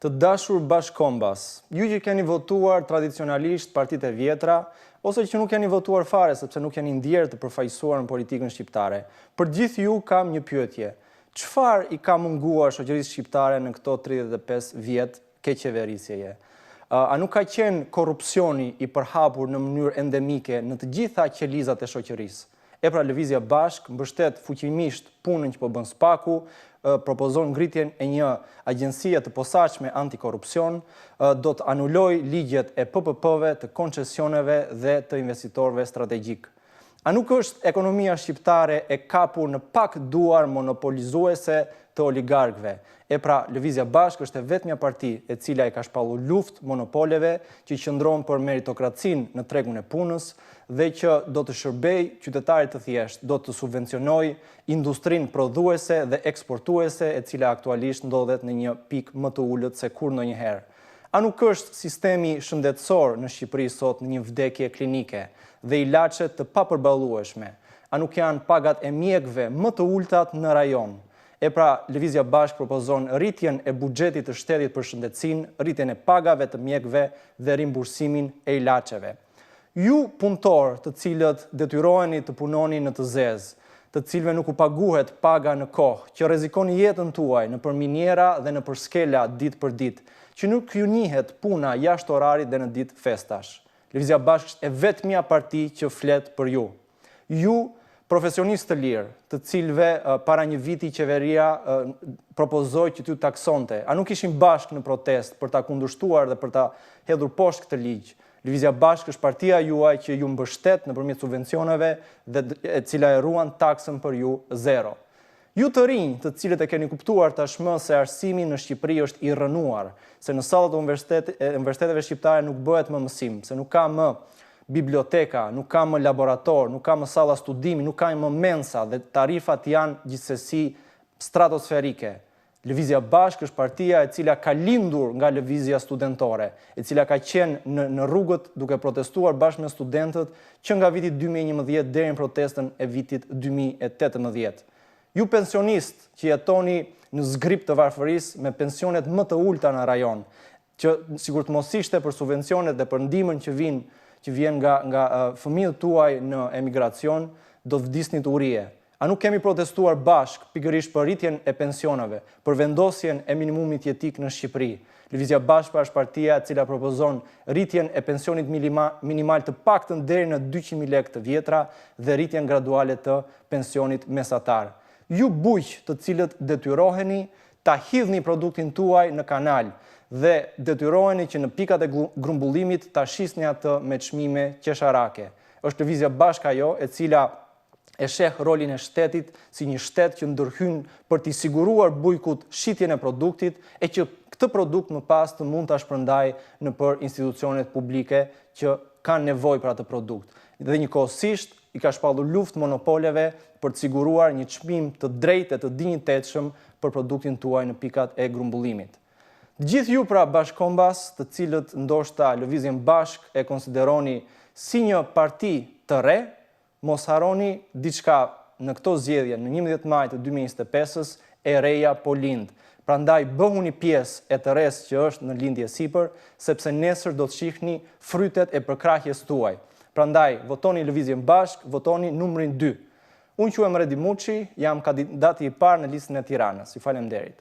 Të dashur bashkombas, ju që keni votuar tradicionalisht partitë e vjetra, ose që nuk keni votuar fare sepse nuk keni ndjerë të përfaqësuar në politikën shqiptare, për gjithë ju kam një pyetje. Çfarë i ka munguar shoqërisë shqiptare në këto 35 vjet keqeverisjeje? A nuk ka qenë korrupsioni i përhapur në mënyrë endemike në të gjitha qelizat e shoqërisë? E pra Lëvizja Bashkë mbështet fuqimisht punën që po bën SPAK-u, propozon ngritjen e një agjencie të posaçme antikorrupsion, do të anuloj ligjet e PPP-ve, të koncesioneve dhe të investitorëve strategjik. A nuk është ekonomia shqiptare e kapur në pak duar monopolizuese të oligarkëve? E pra, Lëvizja Bashkë është e vetmja parti e cila e ka shpallur luftë monopoleve që qëndron për meritokracinë në tregun e punës dhe që do të shërbej qytetarit të thjeshtë, do të subvencionoj industrinë prodhuese dhe eksportuese e cila aktualisht ndodhet në një pikë më të ulët se kur ndonjëherë. A nuk është sistemi shëndetësor në Shqipëri sot në një vdekje klinike dhe ilaçet të papërballueshme? A nuk janë pagat e mjekëve më të ultat në rajon? E pra, Lëvizja Bashkë propozon rritjen e buxhetit të shtetit për shëndetësinë, rritjen e pagave të mjekëve dhe rimbursimin e ilaçeve. Ju punëtor të cilët detyroheni të punoni në të zezë, të cilëve nuk u paguhet paga në kohë, që rrezikoni jetën tuaj nëpër miniera dhe nëpër skela ditë për ditë, që nuk ju njihet puna jashtë orarit dhe në ditë festash. Lëvizja Bashkë është e vetmja parti që flet për ju. Ju profesionistë të lirë, të cilëve para një viti qeveria propozoi që t'ju taksonte, a nuk ishin bashkë në protest për ta kundërshtuar dhe për ta hedhur poshtë këtë ligj? Lëvizja Bashkë është partia juaj që ju mbështet nëpërmjet subvencioneve dhe e cila e ruan taksën për ju zero. Ju të rinj, të cilët e keni kuptuar tashmë se arsimi në Shqipëri është i rrënuar, se në sallat e universiteteve shqiptare nuk bëhet më mësim, se nuk ka më biblioteka, nuk ka më laborator, nuk ka më salla studimi, nuk ka më mensa dhe tarifat janë gjithsesi stratosferike. Lëvizja Bashkë është partia e cila ka lindur nga lëvizja studentore, e cila ka qenë në rrugët duke protestuar bashkë me studentët që nga viti 2011 deri në protestën e vitit 2018. Ju pensionistë që jetoni në zgrip të varfërisë me pensionet më të ulta në rajon, që sikur të mos ishte për subvencionet dhe për ndihmën që vjen nga fëmijët tuaj në emigracion, do të vdisni të urije. A nuk kemi protestuar bashkë pikërisht për rritjen e pensioneve, për vendosjen e minimumit jetik në Shqipëri? Lëvizja Bashkë është partia e cila propozon rritjen e pensionit minimal të paktën deri në 200.000 lekë të vjetra dhe rritjen graduale të pensionit mesatar. Ju bujq të cilët detyroheni ta hidhni produktin tuaj në kanal dhe detyroheni që në pikat e grumbullimit ta shisni atë me çmime qesharake. Është Lëvizja Bashkë ajo e cila e sheh rolin e shtetit si një shtet që ndërhyn për t'i siguruar bujkut shitjen e produktit e që këtë produkt më pas të mund t'a shpërndaj nëpër institucionet publike që kanë nevojë për atë produkt. Dhe njëkohësisht i ka shpallur luftë monopoleve për të siguruar një çmim të drejtë e të dinjitetshëm për produktin tuaj në pikat e grumbullimit. Gjithë ju pra bashkombas, të cilët ndoshta Lëvizjen Bashkë e konsideroni si një parti të re, mos harroni diçka në këto zgjedhje në 11 maj të 2025-s, e reja po lind. Prandaj bëhuni pjesë e të res që është në lindje sipër, sepse nesër do të shihni frytet e përkrahjes tuaj. Prandaj votoni Lëvizjen Bashkë, votoni numrin 2. Unë quhem Redi Muçi, jam kandidati i parë në listën e Tiranës. Ju falenderit.